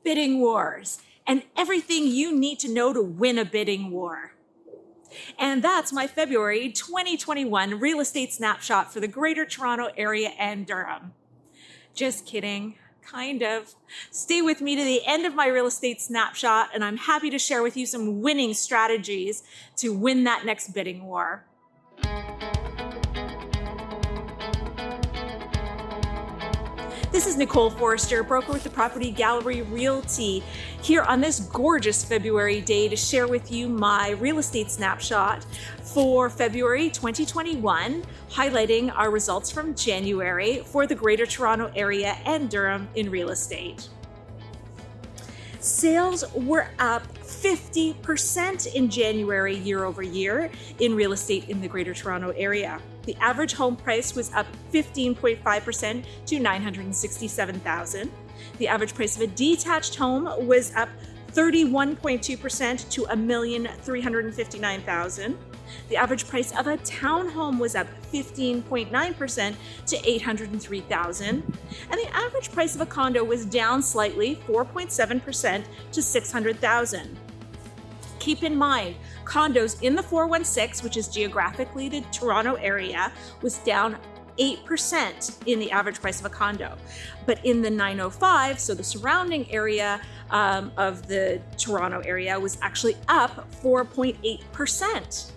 bidding wars and everything you need to know to win a bidding war. And that's my February 2021 Real Estate Snapshot for the Greater Toronto Area and Durham. Just kidding, kind of. Stay with me to the end of my Real Estate Snapshot, and I'm happy to share with you some winning strategies to win that next bidding war. This is Nicole Forrester, broker with the Property Gallery Realty, here on this gorgeous February day to share with you my real estate snapshot for February 2021, highlighting our results from January for the Greater Toronto Area and Durham in real estate. Sales were up 50% in January year over year in real estate in the Greater Toronto Area. The average home price was up 15.5% to $967,000. The average price of a detached home was up 31.2% to $1,359,000. The average price of a townhome was up 15.9% to $803,000. And the average price of a condo was down slightly, 4.7% to $600,000. Keep in mind, condos in the 416, which is geographically the Toronto area, was down 8% in the average price of a condo. But in the 905, so the surrounding area of the Toronto area, was actually up 4.8%.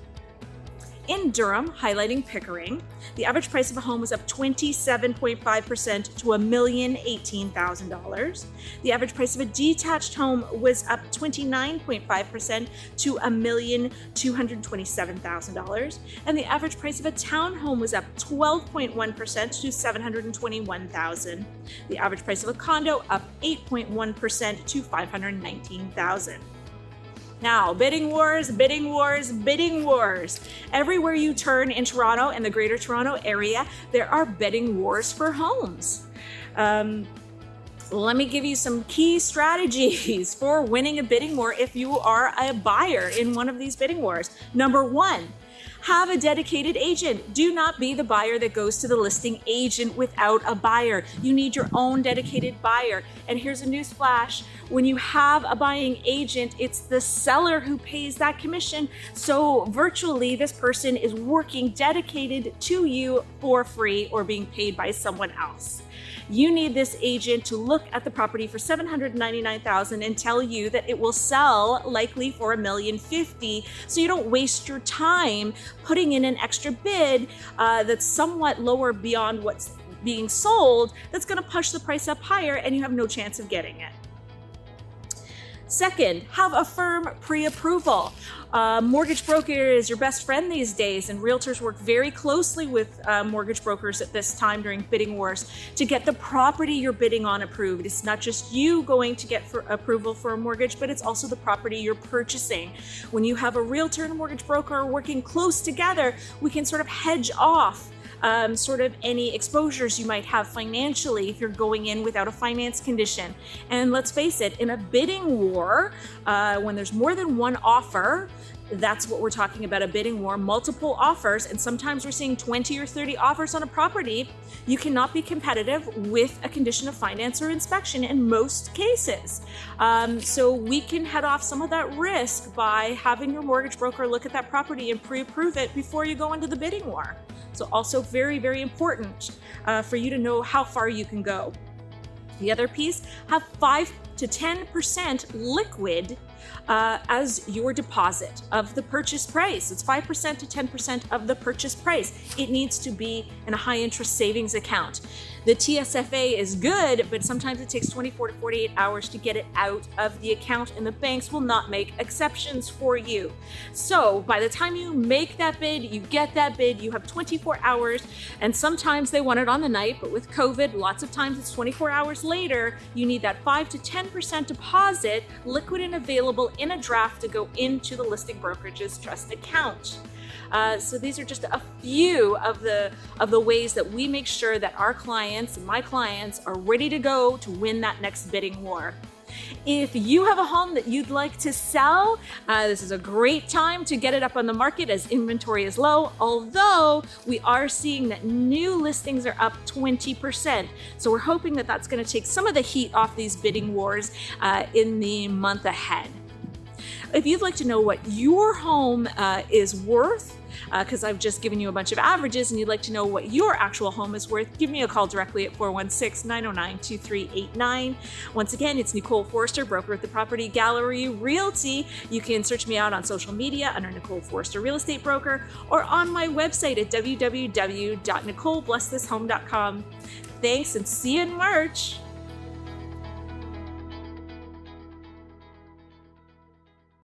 In Durham, highlighting Pickering, the average price of a home was up 27.5% to $1,018,000. The average price of a detached home was up 29.5% to $1,227,000. And the average price of a townhome was up 12.1% to $721,000. The average price of a condo up 8.1% to $519,000. Now, bidding wars, bidding wars, bidding wars. Everywhere you turn in Toronto and the Greater Toronto Area, there are bidding wars for homes. Let me give you some key strategies for winning a bidding war if you are a buyer in one of these bidding wars. Number one, have a dedicated agent. Do not be the buyer that goes to the listing agent without a buyer. You need your own dedicated buyer. And here's a news flash. When you have a buying agent, it's the seller who pays that commission. So virtually this person is working dedicated to you for free or being paid by someone else. You need this agent to look at the property for $799,000 and tell you that it will sell likely for $1,050,000, so you don't waste your time putting in an extra bid that's somewhat lower beyond what's being sold, that's going to push the price up higher and you have no chance of getting it. Second, have a firm pre-approval. Mortgage broker is your best friend these days, and realtors work very closely with mortgage brokers at this time during bidding wars to get the property you're bidding on approved. It's not just you going to get approval for a mortgage, but it's also the property you're purchasing. When you have a realtor and a mortgage broker working close together, we can sort of hedge off sort of any exposures you might have financially if you're going in without a finance condition. And let's face it, in a bidding war, when there's more than one offer, that's what we're talking about, a bidding war, multiple offers, and sometimes we're seeing 20 or 30 offers on a property. You cannot be competitive with a condition of finance or inspection in most cases. So we can head off some of that risk by having your mortgage broker look at that property and pre-approve it before you go into the bidding war. So also very, very important for you to know how far you can go. The other piece, have 5 to 10% liquid as your deposit of the purchase price. It's 5% to 10% of the purchase price. It needs to be in a high interest savings account. The TSFA is good, but sometimes it takes 24 to 48 hours to get it out of the account, and the banks will not make exceptions for you. So by the time you make that bid, you get that bid, you have 24 hours, and sometimes they want it on the night, but with COVID, lots of times it's 24 hours later. You need that 5 to 10% deposit, liquid and available in a draft to go into the listing brokerage's trust account. So these are just a few of the ways that we make sure that our clients and my clients are ready to go to win that next bidding war. If you have a home that you'd like to sell, this is a great time to get it up on the market as inventory is low, although we are seeing that new listings are up 20%. So we're hoping that that's going to take some of the heat off these bidding wars in the month ahead. If you'd like to know what your home is worth, because I've just given you a bunch of averages and you'd like to know what your actual home is worth, give me a call directly at 416-909-2389. Once again, it's Nicole Forrester, broker at the Property Gallery Realty. You can search me out on social media under Nicole Forrester Real Estate Broker or on my website at www.nicoleblesstishome.com. Thanks and see you in March.